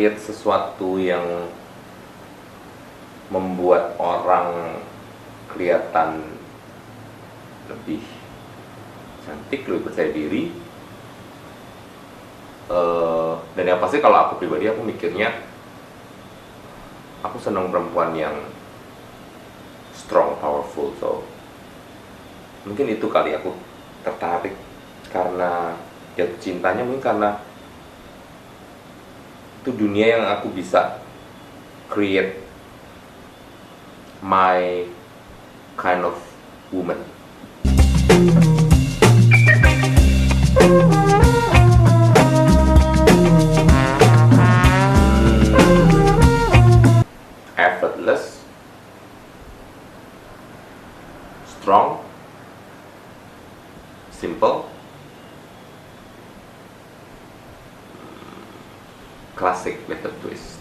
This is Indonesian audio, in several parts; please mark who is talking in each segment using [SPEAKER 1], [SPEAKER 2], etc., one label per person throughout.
[SPEAKER 1] create sesuatu yang membuat orang kelihatan lebih cantik, lebih percaya diri. Dan yang pasti kalau aku pribadi, aku mikirnya aku senang perempuan yang strong, powerful. So mungkin itu kali aku tertarik karena jatuh cintanya, mungkin karena itu dunia yang aku bisa create my kind of woman. Effortless, strong, simple, classic with a twist.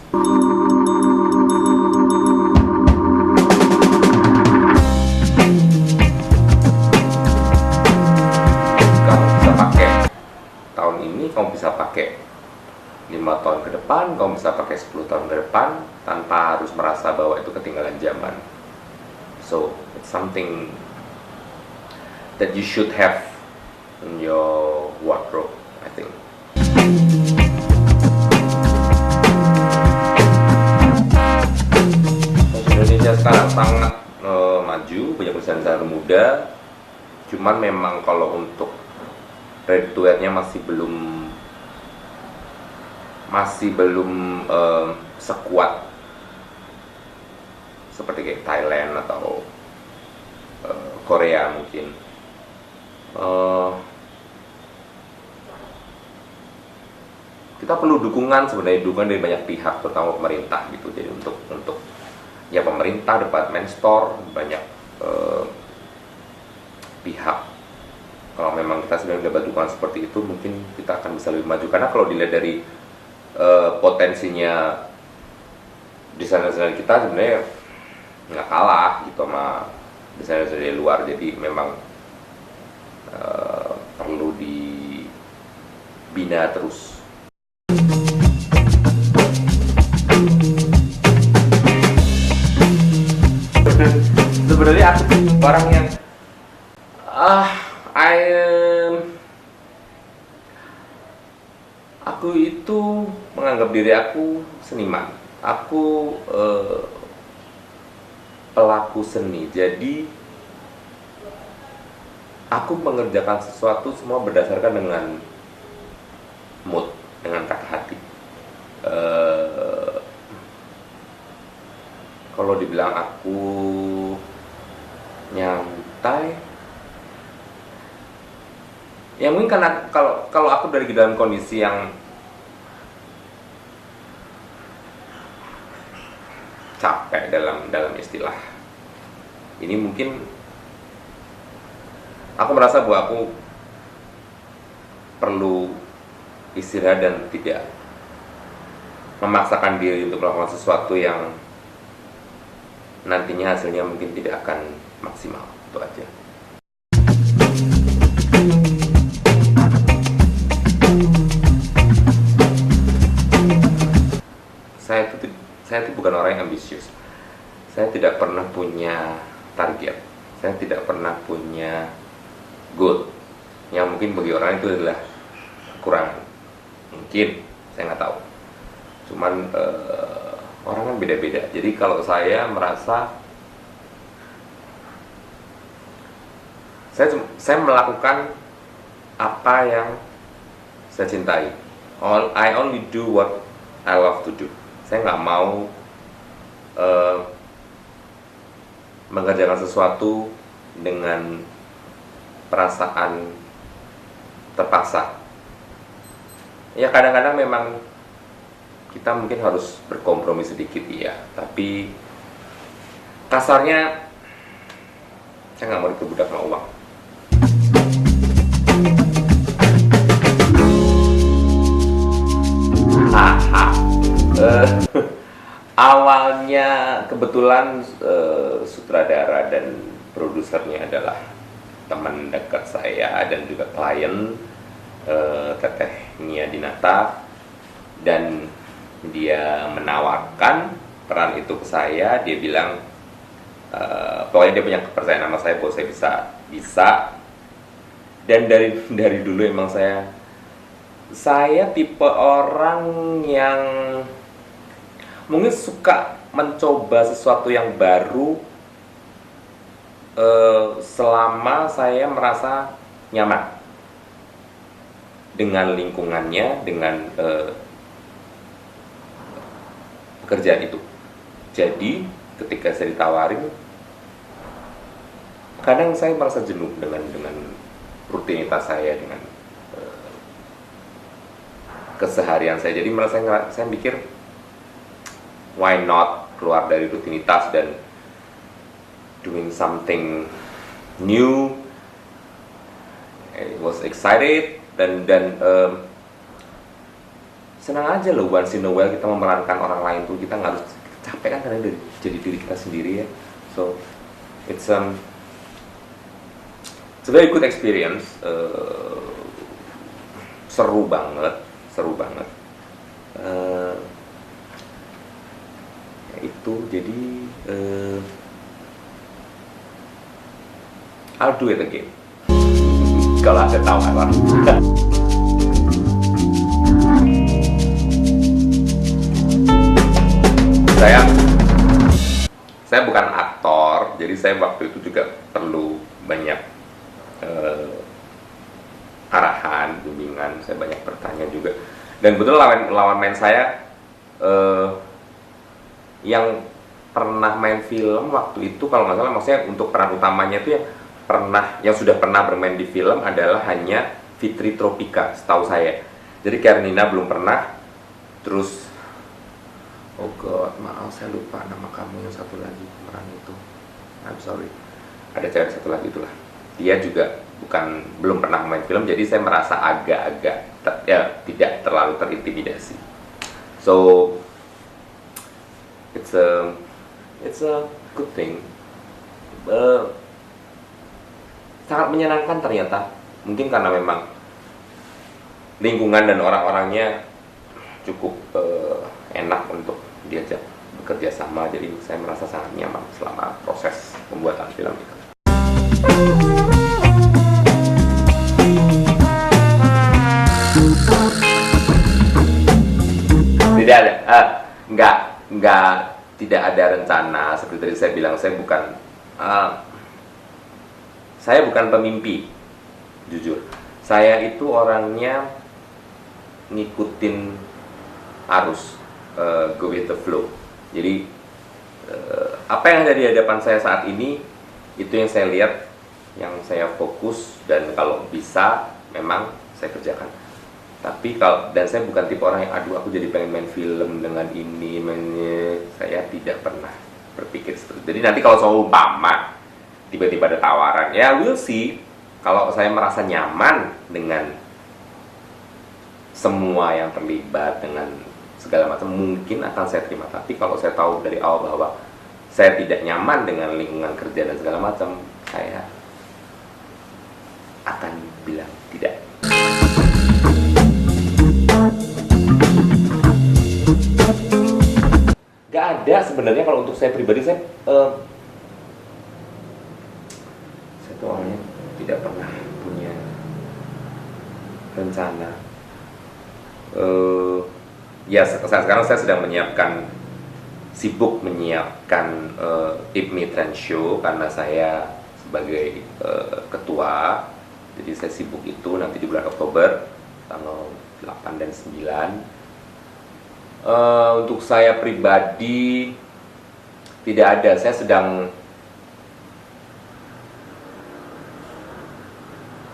[SPEAKER 1] Kamu bisa pakai 5 tahun ke depan, kamu bisa pakai 10 tahun ke depan tanpa harus merasa bahwa itu ketinggalan zaman. So it's something that you should have in your wardrobe, I think. Indonesia sekarang sangat maju, banyak desainer muda. Cuman memang kalau untuk ready to wear-nya masih belum sekuat seperti kayak Thailand atau Korea mungkin. Kita perlu dukungan dari banyak pihak, terutama pemerintah gitu. Jadi untuk ya pemerintah, department store, banyak pihak. Kalau memang kita sebenarnya dapat dukungan seperti itu, mungkin kita akan bisa lebih maju. Karena kalau dilihat dari potensinya desainer-desainer kita sebenarnya nggak kalah gitu sama desainer dari luar. Jadi memang perlu dibina terus. Sebenarnya aku orang yang aku itu menganggap diri aku seniman. Aku pelaku seni. Jadi aku mengerjakan sesuatu semua berdasarkan dengan mood, dengan kata hati. Kalau dibilang aku nyantai, ya mungkin karena kalau aku dari dalam kondisi yang capek dalam istilah ini, mungkin aku merasa bahwa aku perlu istirahat dan tidak memaksakan diri untuk melakukan sesuatu yang nantinya hasilnya mungkin tidak akan maksimal. Itu aja. Saya itu bukan orang yang ambisius. Saya tidak pernah punya target. Saya tidak pernah punya goal. Yang mungkin bagi orang itu adalah kekurangan. Mungkin, saya nggak tahu. Cuman orang kan beda-beda. Jadi kalau saya merasa saya melakukan apa yang saya cintai. I only do what I love to do. Saya nggak mau mengerjakan sesuatu dengan perasaan terpaksa. Ya kadang-kadang memang kita mungkin harus berkompromi sedikit, ya. Tapi kasarnya saya nggak mau diperbudak sama uang. Awalnya kebetulan sutradara dan produsernya adalah teman dekat saya dan juga klien, Teteh Nia Dinata. Dan dia menawarkan peran itu ke saya. Dia bilang pokoknya dia punya kepercayaan sama saya bahwa saya bisa. Dan dari dulu emang saya tipe orang yang mungkin suka mencoba sesuatu yang baru selama saya merasa nyaman dengan lingkungannya, dengan pekerjaan itu. Jadi ketika saya ditawarin, kadang saya merasa jenuh dengan rutinitas saya, dengan keseharian saya. Jadi saya mikir, why not keluar dari rutinitas dan doing something new. I was excited dan senang aja loh, once in a while kita memerankan orang lain tuh. Kita nggak harus capek kan, karena jadi diri kita sendiri ya. So it's a very good experience. Seru banget. Itu jadi I'll do it again kalau ada tawaran. Saya bukan aktor, jadi saya waktu itu juga perlu banyak arahan, bimbingan. Saya banyak bertanya juga. Dan betul lawan main saya yang pernah main film waktu itu, kalau nggak salah, maksudnya untuk peran utamanya itu yang sudah pernah bermain di film adalah hanya Fitri Tropika, setahu saya. Jadi Kernina belum pernah. Terus, oh god, maaf saya lupa nama kamu yang satu lagi peran itu. I'm sorry. Ada cewek satu lagi itulah. Dia juga belum pernah main film, jadi saya merasa agak-agak tidak terlalu terintimidasi. So it's a good thing. Sangat menyenangkan ternyata. Mungkin karena memang lingkungan dan orang-orangnya cukup enak untuk diajak bekerja sama. Jadi saya merasa sangat nyaman selama proses pembuatan film itu. Tidak ada rencana. Seperti tadi saya bilang, saya bukan pemimpi, jujur. Saya itu orangnya ngikutin arus, go with the flow. Jadi apa yang ada di hadapan saya saat ini, itu yang saya lihat, yang saya fokus, dan kalau bisa memang saya kerjakan. Dan saya bukan tipe orang yang aku jadi pengen main film dengan ini, saya tidak pernah berpikir seperti itu. Jadi nanti kalau seumpama tiba-tiba ada tawaran, ya we'll see. Kalau saya merasa nyaman dengan semua yang terlibat, dengan segala macam, mungkin akan saya terima. Tapi kalau saya tahu dari awal bahwa saya tidak nyaman dengan lingkungan kerja dan segala macam, saya akan bilang tidak. Gak ada sebenarnya. Kalau untuk saya pribadi, saya tuh orangnya tidak pernah punya rencana. Ya sekarang saya sedang sibuk menyiapkan IPMI Trend Show, karena saya sebagai ketua. Jadi saya sibuk itu nanti di bulan Oktober tanggal 8 dan 9. Untuk saya pribadi tidak ada. Saya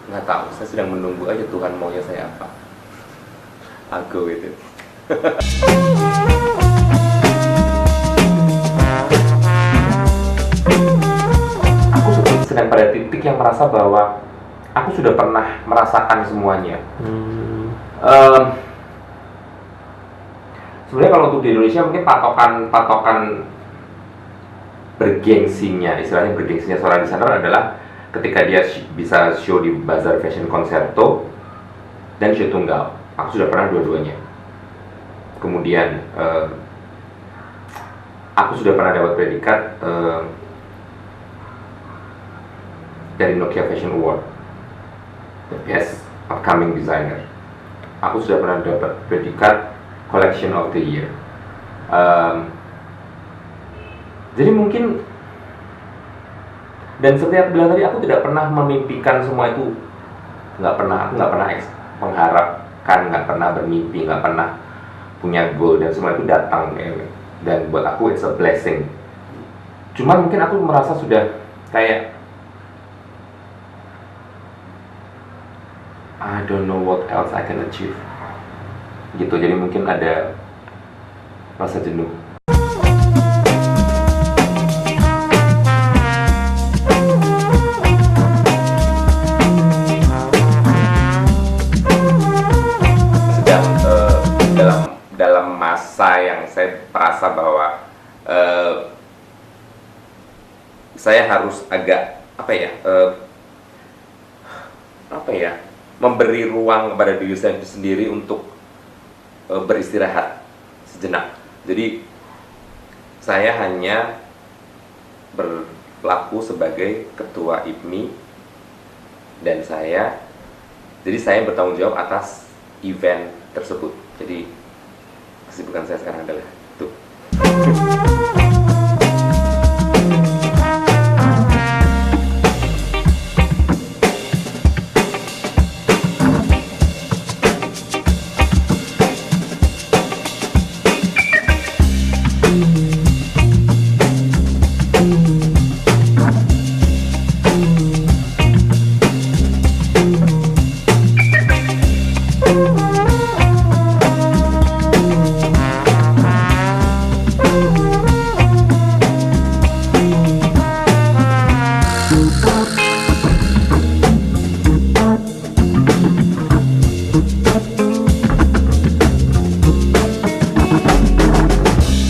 [SPEAKER 1] nggak tahu. Saya sedang menunggu aja Tuhan maunya saya apa. I'll go with it. Aku sedang pada titik yang merasa bahwa aku sudah pernah merasakan semuanya. Sebenarnya kalau untuk di Indonesia mungkin patokan istilahnya bergengsinya seorang desainer adalah ketika dia bisa show di Bazar Fashion Concerto dan show tunggal. Aku sudah pernah dua-duanya. Kemudian aku sudah pernah dapat predikat dari Nokia Fashion Award, the best upcoming designer. Aku sudah pernah dapat predikat Collection of the Year. Jadi mungkin, dan seperti aku bilang tadi, aku tidak pernah memimpikan semua itu. Aku nggak pernah mengharapkan, nggak pernah bermimpi, nggak pernah punya goal, dan semua itu datang. Dan buat aku it's a blessing. Cuman mungkin aku merasa sudah kayak I don't know what else I can achieve gitu. Jadi mungkin ada rasa jenuh. Sedang dalam masa yang saya merasa bahwa saya harus agak memberi ruang kepada diri saya sendiri untuk beristirahat sejenak. Jadi saya hanya berlaku sebagai ketua IPMI, dan saya bertanggung jawab atas event tersebut. Jadi kesibukan saya sekarang adalah